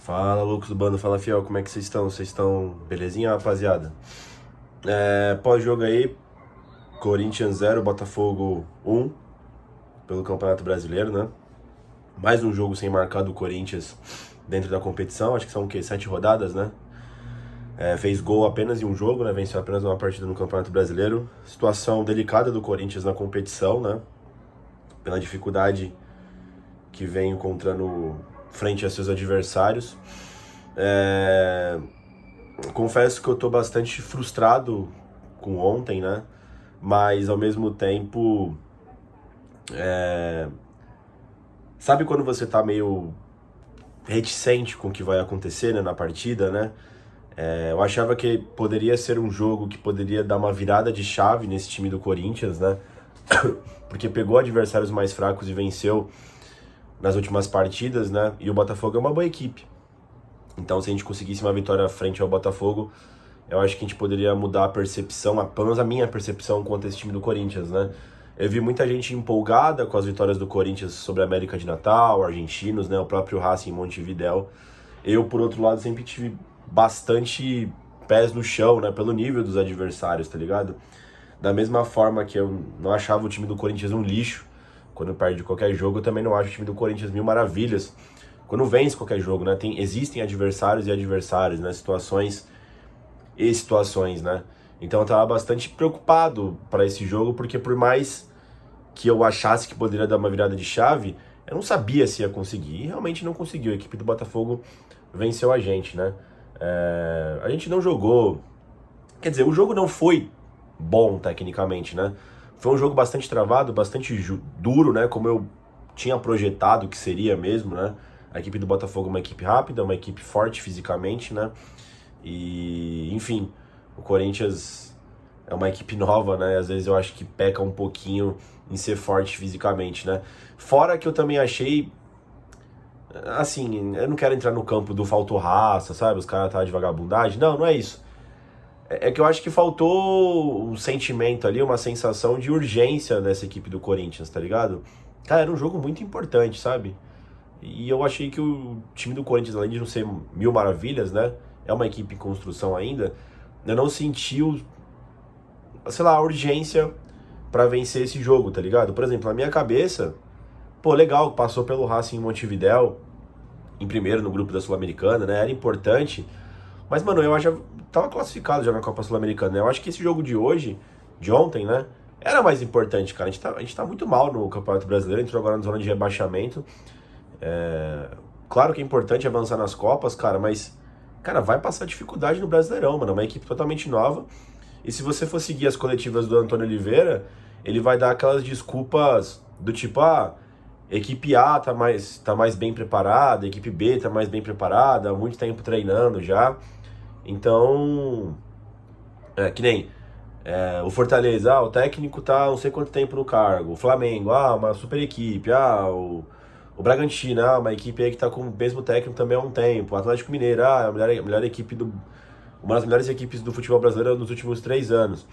Fala, Lucas do Bando, fala Fiel, como é que vocês estão? Vocês estão belezinha, rapaziada? Pós-jogo aí, Corinthians 0, Botafogo 1, pelo Campeonato Brasileiro, né? Mais um jogo sem marcar do Corinthians dentro da competição, acho que são o quê? 7 rodadas, né? Fez gol apenas em um jogo, né? Venceu apenas uma partida no Campeonato Brasileiro. Situação delicada do Corinthians na competição, né? Pela dificuldade que vem encontrando frente a seus adversários. Confesso que eu tô bastante frustrado com ontem, né? Mas ao mesmo tempo, sabe quando você tá meio reticente com o que vai acontecer, né, na partida, né? Eu achava que poderia ser um jogo que poderia dar uma virada de chave nesse time do Corinthians, né? Porque pegou adversários mais fracos e venceu nas últimas partidas, né? E o Botafogo é uma boa equipe. Então, se a gente conseguisse uma vitória frente ao Botafogo, eu acho que a gente poderia mudar a percepção, pelo menos a minha percepção quanto a esse time do Corinthians, né? Eu vi muita gente empolgada com as vitórias do Corinthians sobre a América de Natal, argentinos, né? O próprio Racing em Montevidéu. Eu, por outro lado, sempre tive bastante pés no chão, né? Pelo nível dos adversários, tá ligado? Da mesma forma que eu não achava o time do Corinthians um lixo quando perde qualquer jogo, eu também não acho o time do Corinthians mil maravilhas quando vence qualquer jogo, né? Existem adversários e adversários, né? Situações e situações, né? Então eu tava bastante preocupado para esse jogo, porque por mais que eu achasse que poderia dar uma virada de chave, eu não sabia se ia conseguir, e realmente não conseguiu. A equipe do Botafogo venceu a gente, né? A gente não jogou... Quer dizer, o jogo não foi bom tecnicamente, né? Foi um jogo bastante travado, bastante duro, né? Como eu tinha projetado que seria mesmo, né? A equipe do Botafogo é uma equipe rápida, uma equipe forte fisicamente, né? E, enfim, o Corinthians é uma equipe nova, né? Às vezes eu acho que peca um pouquinho em ser forte fisicamente, né? Fora que eu também achei... Assim, eu não quero entrar no campo do faltou raça, sabe? Os caras tá de vagabundagem. Não é isso. É que eu acho que faltou um sentimento ali, uma sensação de urgência dessa equipe do Corinthians, tá ligado? Cara, era um jogo muito importante, sabe? E eu achei que o time do Corinthians, além de não ser mil maravilhas, né? É uma equipe em construção ainda. Eu não sentiu, sei lá, a urgência pra vencer esse jogo, tá ligado? Por exemplo, na minha cabeça, pô, legal, passou pelo Racing em Montevidéu, em primeiro no grupo da Sul-Americana, né? Era importante. Mas, mano, eu já tava classificado já na Copa Sul-Americana, né? Eu acho que esse jogo de hoje, de ontem, né? Era mais importante, cara. A gente tá muito mal no Campeonato Brasileiro, entrou agora na zona de rebaixamento. Claro que é importante avançar nas Copas, cara, mas, cara, vai passar dificuldade no Brasileirão, mano. É uma equipe totalmente nova. E se você for seguir as coletivas do Antônio Oliveira, ele vai dar aquelas desculpas do tipo, equipe A tá mais bem preparada, equipe B tá mais bem preparada, há muito tempo treinando já. Então, que nem o Fortaleza, o técnico tá não sei quanto tempo no cargo. O Flamengo, uma super equipe. O Bragantino, uma equipe aí que tá com o mesmo técnico também há um tempo. O Atlético Mineiro, é a melhor equipe uma das melhores equipes do futebol brasileiro nos últimos 3 anos.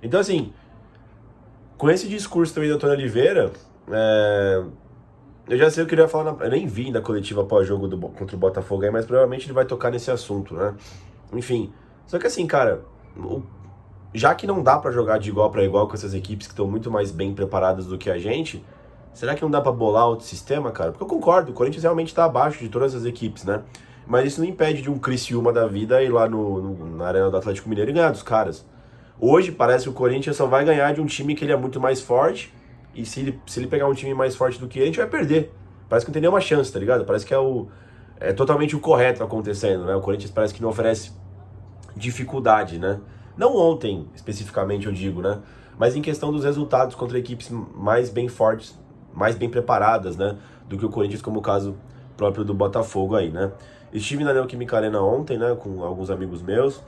Então, assim, com esse discurso também do Antônio Oliveira, eu já sei o que ele ia falar, eu nem vi da coletiva pós-jogo contra o Botafogo aí, mas provavelmente ele vai tocar nesse assunto, né? Enfim, só que assim, cara, já que não dá pra jogar de igual pra igual com essas equipes que estão muito mais bem preparadas do que a gente, será que não dá pra bolar outro sistema, cara? Porque eu concordo, o Corinthians realmente tá abaixo de todas as equipes, né? Mas isso não impede de um Criciúma da vida ir lá na arena do Atlético Mineiro e ganhar dos caras. Hoje parece que o Corinthians só vai ganhar de um time que ele é muito mais forte, e se ele pegar um time mais forte do que ele, a gente vai perder. Parece que não tem nenhuma chance, tá ligado? Parece que é totalmente o correto acontecendo, né? O Corinthians parece que não oferece dificuldade, né? Não ontem, especificamente, eu digo, né? Mas em questão dos resultados contra equipes mais bem fortes, mais bem preparadas, né? Do que o Corinthians, como o caso próprio do Botafogo aí, né? Estive na Neoquímica Arena ontem, né? Com alguns amigos meus.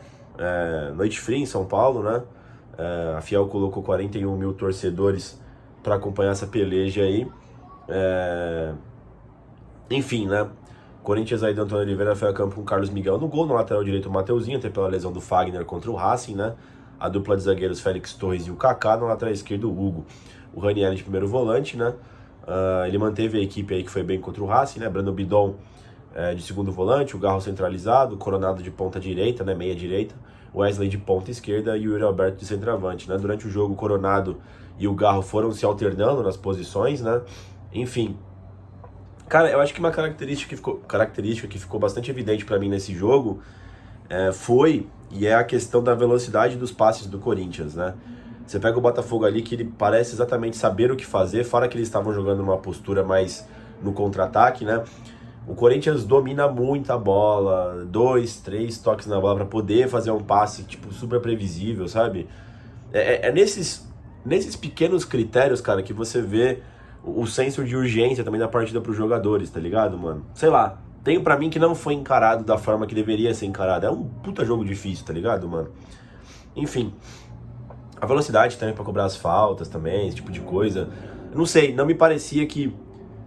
Noite fria em São Paulo, né? A Fiel colocou 41 mil torcedores para acompanhar essa peleja aí. Enfim, né? Corinthians aí do Antônio Oliveira foi a campo com o Carlos Miguel no gol, no lateral direito o Mateuzinho, até pela lesão do Fagner contra o Racing, né? A dupla de zagueiros Félix Torres e o Kaká, no lateral esquerdo o Hugo. O Ranieri de primeiro volante, né? Ele manteve a equipe aí que foi bem contra o Racing, né? Brando Bidon de segundo volante, o Garro centralizado, o Coronado de ponta direita, né, meia direita, o Wesley de ponta esquerda e o Yuri Alberto de centroavante, né? Durante o jogo, o Coronado e o Garro foram se alternando nas posições, né? Enfim, cara, eu acho que uma característica que ficou bastante evidente para mim nesse jogo foi e é a questão da velocidade dos passes do Corinthians, né? Você pega o Botafogo ali que ele parece exatamente saber o que fazer, fora que eles estavam jogando numa postura mais no contra-ataque, né? O Corinthians domina muito a bola, 2, 3 toques na bola para poder fazer um passe tipo super previsível, sabe? É nesses pequenos critérios, cara, que você vê o senso de urgência também da partida pros jogadores, tá ligado, mano? Sei lá, tem pra mim que não foi encarado da forma que deveria ser encarado. É um puta jogo difícil, tá ligado, mano? Enfim, a velocidade também pra cobrar as faltas também, esse tipo de coisa. Eu não sei, não me parecia que...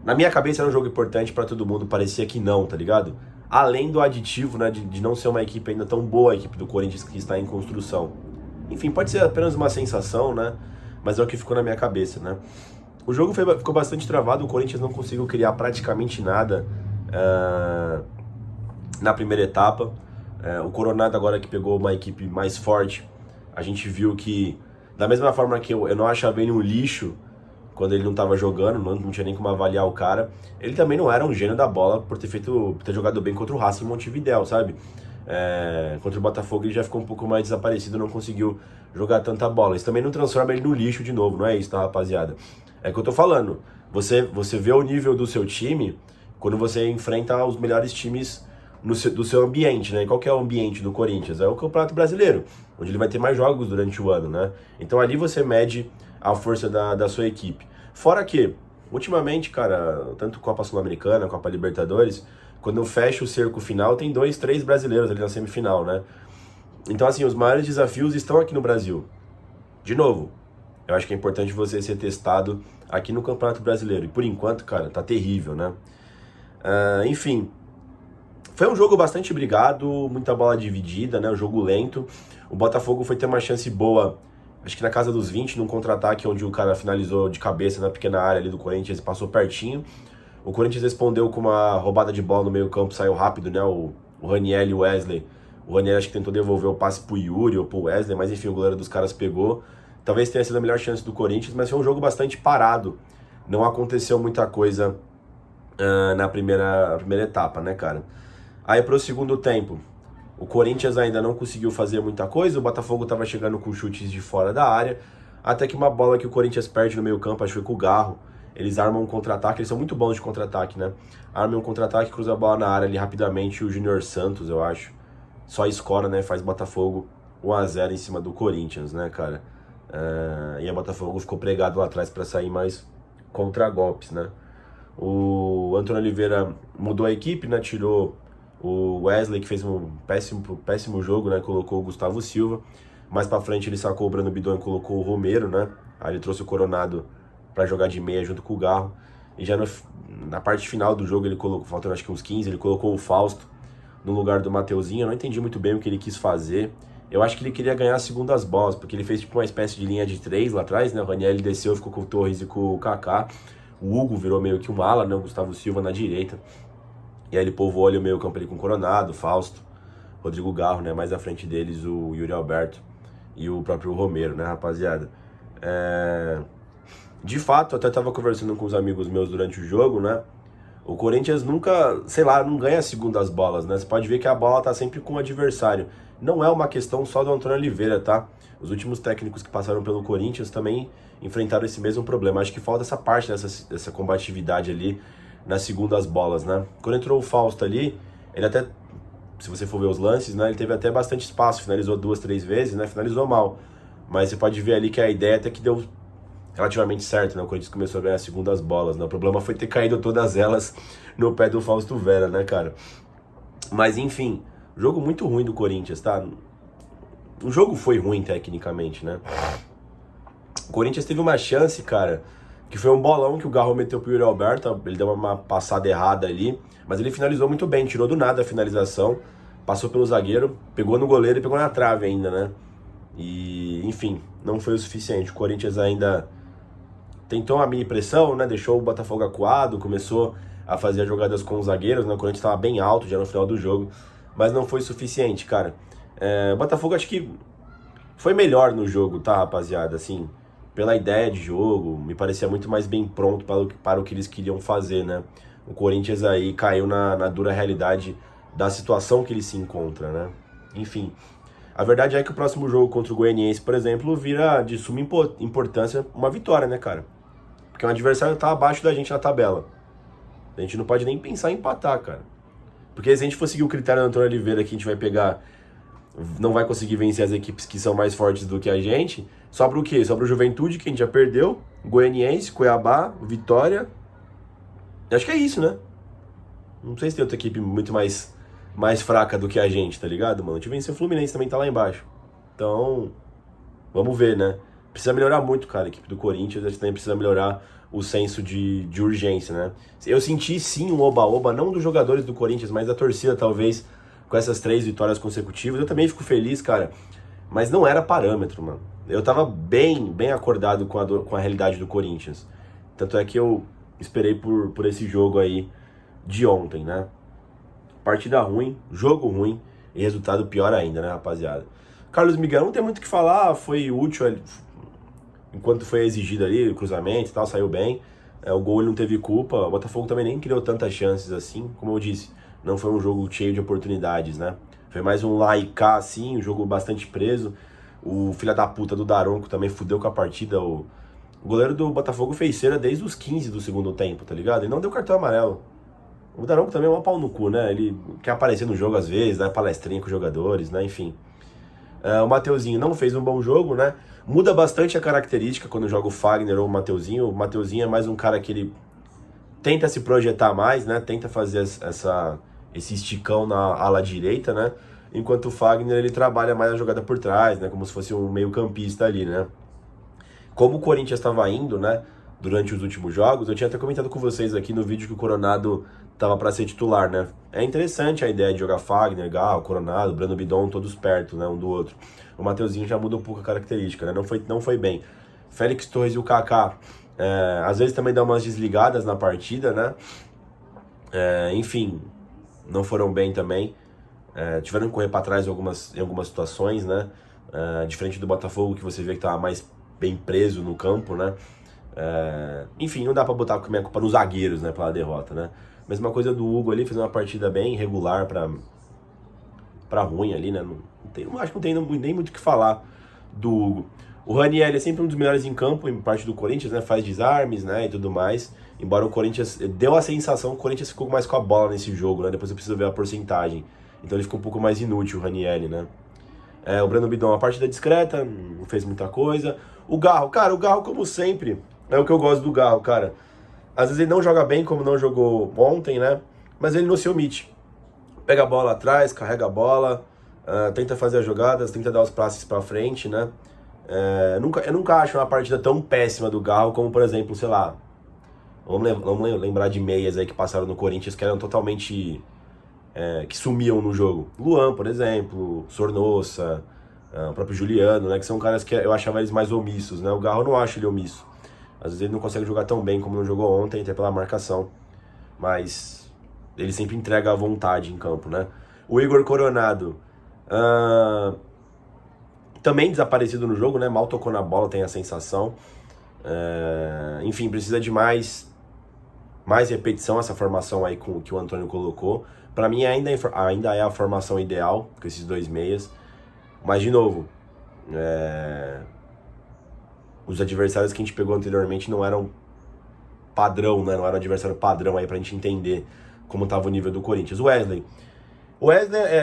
Na minha cabeça era um jogo importante pra todo mundo, parecia que não, tá ligado? Além do aditivo, né, de não ser uma equipe ainda tão boa, a equipe do Corinthians que está em construção. Enfim, pode ser apenas uma sensação, né? Mas é o que ficou na minha cabeça, né? O jogo ficou bastante travado, o Corinthians não conseguiu criar praticamente nada na primeira etapa. O Coronado agora que pegou uma equipe mais forte, a gente viu que, da mesma forma que eu não achava ele um lixo quando ele não estava jogando, não tinha nem como avaliar o cara, ele também não era um gênio da bola por ter jogado bem contra o Racing em Montevidéu, sabe? Contra o Botafogo ele já ficou um pouco mais desaparecido, não conseguiu jogar tanta bola. Isso também não transforma ele no lixo de novo, não é isso, tá, rapaziada? É o que eu tô falando. Você vê o nível do seu time quando você enfrenta os melhores times do seu ambiente, né? E qual que é o ambiente do Corinthians? É o Campeonato Brasileiro, onde ele vai ter mais jogos durante o ano, né? Então ali você mede a força da sua equipe. Fora que, ultimamente, cara, tanto Copa Sul-Americana, Copa Libertadores, quando fecha o cerco final, tem 2, 3 brasileiros ali na semifinal, né? Então, assim, os maiores desafios estão aqui no Brasil. De novo, eu acho que é importante você ser testado aqui no Campeonato Brasileiro. E por enquanto, cara, tá terrível, né? Enfim, foi um jogo bastante brigado, muita bola dividida, né? Um jogo lento. O Botafogo foi ter uma chance boa, acho que na casa dos 20, num contra-ataque onde o cara finalizou de cabeça na pequena área ali do Corinthians e passou pertinho. O Corinthians respondeu com uma roubada de bola no meio campo, saiu rápido, né? O Raniel e o Wesley. O Raniel acho que tentou devolver o passe pro Yuri ou pro Wesley, mas enfim, o goleiro dos caras pegou. Talvez tenha sido a melhor chance do Corinthians, mas foi um jogo bastante parado. Não aconteceu muita coisa na primeira etapa, né, cara? Aí pro segundo tempo, o Corinthians ainda não conseguiu fazer muita coisa, o Botafogo tava chegando com chutes de fora da área, até que uma bola que o Corinthians perde no meio campo, acho que foi com o Garro, eles armam um contra-ataque, eles são muito bons de contra-ataque, né? Armam um contra-ataque, cruza a bola na área ali rapidamente, o Júnior Santos, eu acho, só escora, né, faz Botafogo 1-0 em cima do Corinthians, né, cara? E a Botafogo ficou pregado lá atrás para sair mais contra-golpes, né? O Antônio Oliveira mudou a equipe, né? Tirou o Wesley, que fez um péssimo jogo, né? Colocou o Gustavo Silva. Mais pra frente ele sacou o Breno Bidon e colocou o Romero, né? Aí ele trouxe o Coronado para jogar de meia junto com o Garro. E já na parte final do jogo ele colocou, faltando acho que uns 15, ele colocou o Fausto no lugar do Mateuzinho. Eu não entendi muito bem o que ele quis fazer. Eu acho que ele queria ganhar segundas bolas, porque ele fez tipo uma espécie de linha de 3 lá atrás, né? O Raniel desceu, ficou com o Torres e com o Kaká. O Hugo virou meio que um ala, né? O Gustavo Silva na direita. E aí ele povoou ali o meio campo ali com o Coronado, Fausto, Rodrigo Garro, né? Mais à frente deles o Yuri Alberto e o próprio Romero, né, rapaziada? De fato, eu até tava conversando com os amigos meus durante o jogo, né? O Corinthians nunca, sei lá, não ganha segundas bolas, né? Você pode ver que a bola tá sempre com o adversário. Não é uma questão só do Antônio Oliveira, tá? Os últimos técnicos que passaram pelo Corinthians também enfrentaram esse mesmo problema. Acho que falta essa parte dessa combatividade ali nas segundas bolas, né? Quando entrou o Fausto ali, ele até, se você for ver os lances, né? Ele teve até bastante espaço, finalizou 2, 3 vezes, né? Finalizou mal. Mas você pode ver ali que a ideia até que deu relativamente certo, né? O Corinthians começou a ganhar segundas bolas, né? O problema foi ter caído todas elas no pé do Fausto Vera, né, cara? Mas enfim, jogo muito ruim do Corinthians, tá? O jogo foi ruim tecnicamente, né? O Corinthians teve uma chance, cara, que foi um bolão que o Garro meteu pro Yuri Alberto, ele deu uma passada errada ali, mas ele finalizou muito bem, tirou do nada a finalização, passou pelo zagueiro, pegou no goleiro e pegou na trave ainda, né? E, enfim, não foi o suficiente. O Corinthians ainda tentou uma mini pressão, né? Deixou o Botafogo acuado, começou a fazer as jogadas com os zagueiros, né? O Corinthians estava bem alto já no final do jogo, mas não foi suficiente, cara. O Botafogo acho que foi melhor no jogo, tá, rapaziada? Assim, pela ideia de jogo, me parecia muito mais bem pronto para o que eles queriam fazer, né? O Corinthians aí caiu na dura realidade da situação que ele se encontra, né? Enfim, a verdade é que o próximo jogo contra o Goianiense, por exemplo, vira de suma importância uma vitória, né, cara? Porque o adversário tá abaixo da gente na tabela. A gente não pode nem pensar em empatar, cara. Porque se a gente for seguir o critério do Antônio Oliveira, que a gente vai pegar, não vai conseguir vencer as equipes que são mais fortes do que a gente, sobra o quê? Sobra o Juventude, que a gente já perdeu, Goianiense, Cuiabá, Vitória. Acho que é isso, né? Não sei se tem outra equipe muito mais fraca do que a gente, tá ligado, mano? A gente venceu o Fluminense, também tá lá embaixo. Então, vamos ver, né? Precisa melhorar muito, cara, a equipe do Corinthians. A gente também precisa melhorar o senso de urgência, né? Eu senti, sim, um oba-oba, não dos jogadores do Corinthians, mas da torcida, talvez, com essas 3 vitórias consecutivas. Eu também fico feliz, cara, mas não era parâmetro, mano. Eu tava bem acordado com a realidade do Corinthians. Tanto é que eu esperei por esse jogo aí de ontem, né? Partida ruim, jogo ruim e resultado pior ainda, né, rapaziada? Carlos Miguel não tem muito o que falar, foi útil enquanto foi exigido ali, o cruzamento e tal, saiu bem. O gol ele não teve culpa, o Botafogo também nem criou tantas chances assim, como eu disse, não foi um jogo cheio de oportunidades, né? Foi mais um lá e cá, assim, um jogo bastante preso. O filho da puta do Daronco também fudeu com a partida. O goleiro do Botafogo fez cera desde os 15 do segundo tempo, tá ligado? E não deu cartão amarelo. O Daronco também é um pau no cu, né? Ele quer aparecer no jogo às vezes, dá palestrinha com os jogadores, né? Enfim. O Mateuzinho não fez um bom jogo, né? Muda bastante a característica quando joga o Fagner ou o Mateuzinho. O Mateuzinho é mais um cara que ele tenta se projetar mais, né? Tenta fazer esse esticão na ala direita, né? Enquanto o Fagner, ele trabalha mais a jogada por trás, né? Como se fosse um meio campista ali, né? Como o Corinthians estava indo, né? Durante os últimos jogos, eu tinha até comentado com vocês aqui no vídeo que o Coronado tava para ser titular, né? É interessante a ideia de jogar Fagner, Garro, Coronado, Breno Bidon, todos perto, né? Um do outro. O Mateuzinho já muda um pouco a característica, né? Não foi bem. Félix Torres e o Kaká, às vezes também dão umas desligadas na partida, né? Enfim, não foram bem também. Tiveram que correr para trás em algumas situações, né? Diferente do Botafogo, que você vê que tava mais bem preso no campo, né? Enfim, não dá pra botar a minha culpa nos zagueiros, né, pela derrota, né? Mesma coisa do Hugo ali, fez uma partida bem irregular pra ruim ali, né? Acho que não tem nem muito o que falar do Hugo. O Ranieri é sempre um dos melhores em campo, em parte do Corinthians, né? Faz desarmes, né, e tudo mais. Embora o Corinthians, deu a sensação que o Corinthians ficou mais com a bola nesse jogo, né? Depois eu preciso ver a porcentagem. Então ele ficou um pouco mais inútil, o Ranieri, né? O Breno Bidon, a partida discreta, não fez muita coisa. O Garro, cara, como sempre, é o que eu gosto do Garro, cara. Às vezes ele não joga bem, como não jogou ontem, né? Mas ele não se omite. Pega a bola atrás, carrega a bola, tenta fazer as jogadas, tenta dar os passes pra frente, né? Eu nunca acho uma partida tão péssima do Garro como, por exemplo, sei lá... Vamos lembrar de meias aí que passaram no Corinthians, que eram totalmente... que sumiam no jogo. Luan, por exemplo, Sornossa, o próprio Juliano, né? Que são caras que eu achava eles mais omissos, né? O Garro eu não acho ele omisso. Às vezes ele não consegue jogar tão bem como não jogou ontem, até pela marcação. Mas ele sempre entrega a vontade em campo, né? O Igor Coronado, também desaparecido no jogo, né? Mal tocou na bola, tem a sensação. Enfim, precisa de mais repetição, essa formação aí que o Antônio colocou. Pra mim ainda é a formação ideal, com esses 2 meias. Mas, de novo, os adversários que a gente pegou anteriormente não eram padrão, né? Não era um adversário padrão aí pra gente entender como tava o nível do Corinthians. O Wesley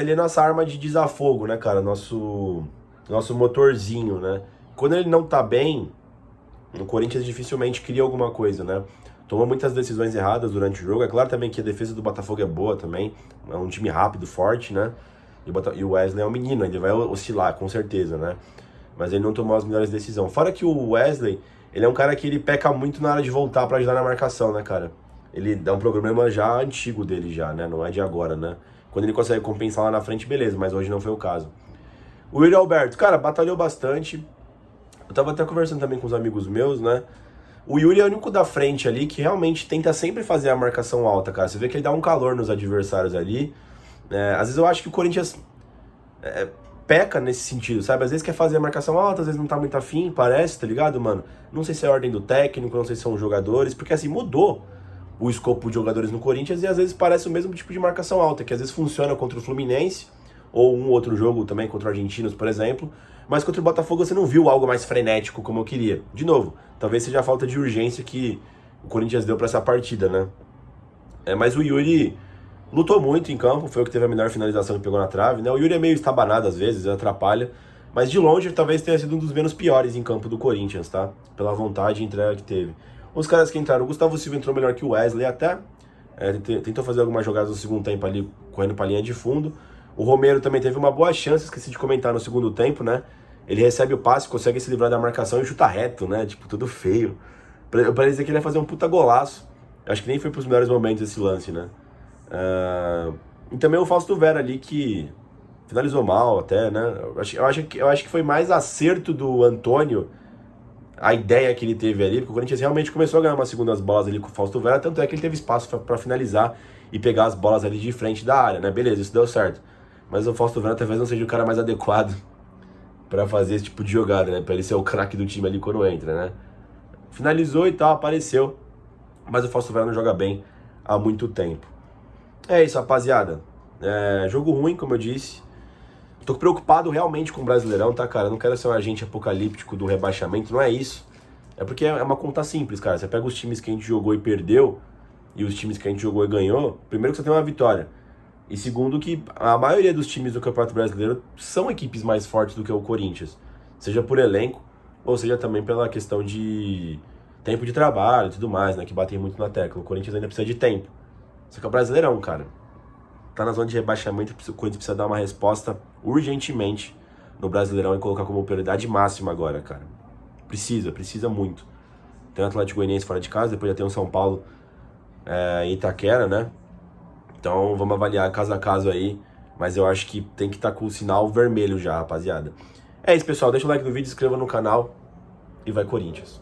ele é nossa arma de desafogo, né, cara? Nosso motorzinho, né? Quando ele não tá bem, o Corinthians dificilmente cria alguma coisa, né? Tomou muitas decisões erradas durante o jogo. É claro também que a defesa do Botafogo é boa também. É um time rápido, forte, né? E o Wesley é um menino, ele vai oscilar, com certeza, né? Mas ele não tomou as melhores decisões. Fora que o Wesley, ele é um cara que ele peca muito na hora de voltar pra ajudar na marcação, né, cara? Ele dá um problema já antigo dele já, né? Não é de agora, né? Quando ele consegue compensar lá na frente, beleza, mas hoje não foi o caso. O Yuri Alberto, cara, batalhou bastante. Eu tava até conversando também com os amigos meus, né? O Yuri é o único da frente ali que realmente tenta sempre fazer a marcação alta, cara. Você vê que ele dá um calor nos adversários ali. Às vezes eu acho que o Corinthians peca nesse sentido, sabe? Às vezes quer fazer a marcação alta, às vezes não tá muito afim, parece, tá ligado, mano? Não sei se é a ordem do técnico, não sei se são os jogadores, porque assim, mudou o escopo de jogadores no Corinthians e às vezes parece o mesmo tipo de marcação alta, que às vezes funciona contra o Fluminense, ou um outro jogo também contra o Argentinos, por exemplo, mas contra o Botafogo você não viu algo mais frenético como eu queria. De novo, talvez seja a falta de urgência que o Corinthians deu pra essa partida, né? Mas o Yuri lutou muito em campo, foi o que teve a melhor finalização que pegou na trave, né? O Yuri é meio estabanado às vezes, atrapalha, mas de longe talvez tenha sido um dos menos piores em campo do Corinthians, tá? Pela vontade e entrega que teve. Os caras que entraram, o Gustavo Silva entrou melhor que o Wesley até, tentou fazer algumas jogadas no segundo tempo ali, correndo pra linha de fundo. O Romero também teve uma boa chance, esqueci de comentar no segundo tempo, né? Ele recebe o passe, consegue se livrar da marcação e chuta reto, né? Tipo, tudo feio. Parecia que ele ia fazer um puta golaço. Acho que nem foi pros melhores momentos esse lance, né? E também o Fausto Vera ali, que finalizou mal até, né? Eu acho que foi mais acerto do Antônio, a ideia que ele teve ali, porque o Corinthians realmente começou a ganhar umas segundas bolas ali com o Fausto Vera, tanto é que ele teve espaço para finalizar e pegar as bolas ali de frente da área, né? Beleza, isso deu certo. Mas o Fausto Vera talvez não seja o cara mais adequado para fazer esse tipo de jogada, né? Pra ele ser o craque do time ali quando entra, né? Finalizou e tal, apareceu, mas o Fausto Vera não joga bem há muito tempo. É isso, rapaziada. Jogo ruim, como eu disse. Tô preocupado realmente com o Brasileirão, tá, cara? Eu não quero ser um agente apocalíptico do rebaixamento, não é isso. É porque é uma conta simples, cara. Você pega os times que a gente jogou e perdeu, e os times que a gente jogou e ganhou, primeiro que você tem uma vitória. E segundo que a maioria dos times do Campeonato Brasileiro são equipes mais fortes do que o Corinthians. Seja por elenco, ou seja também pela questão de tempo de trabalho e tudo mais, né? Que batem muito na tecla. O Corinthians ainda precisa de tempo. Só que é o Brasileirão, cara. Tá na zona de rebaixamento, o Corinthians precisa dar uma resposta urgentemente no Brasileirão e colocar como prioridade máxima agora, cara. Precisa muito. Tem o Atlético Goianiense fora de casa, depois já tem o São Paulo em Itaquera, né? Então vamos avaliar caso a caso aí, mas eu acho que tem que estar com o sinal vermelho já, rapaziada. É isso, pessoal. Deixa o like no vídeo, se inscreva no canal e vai Corinthians.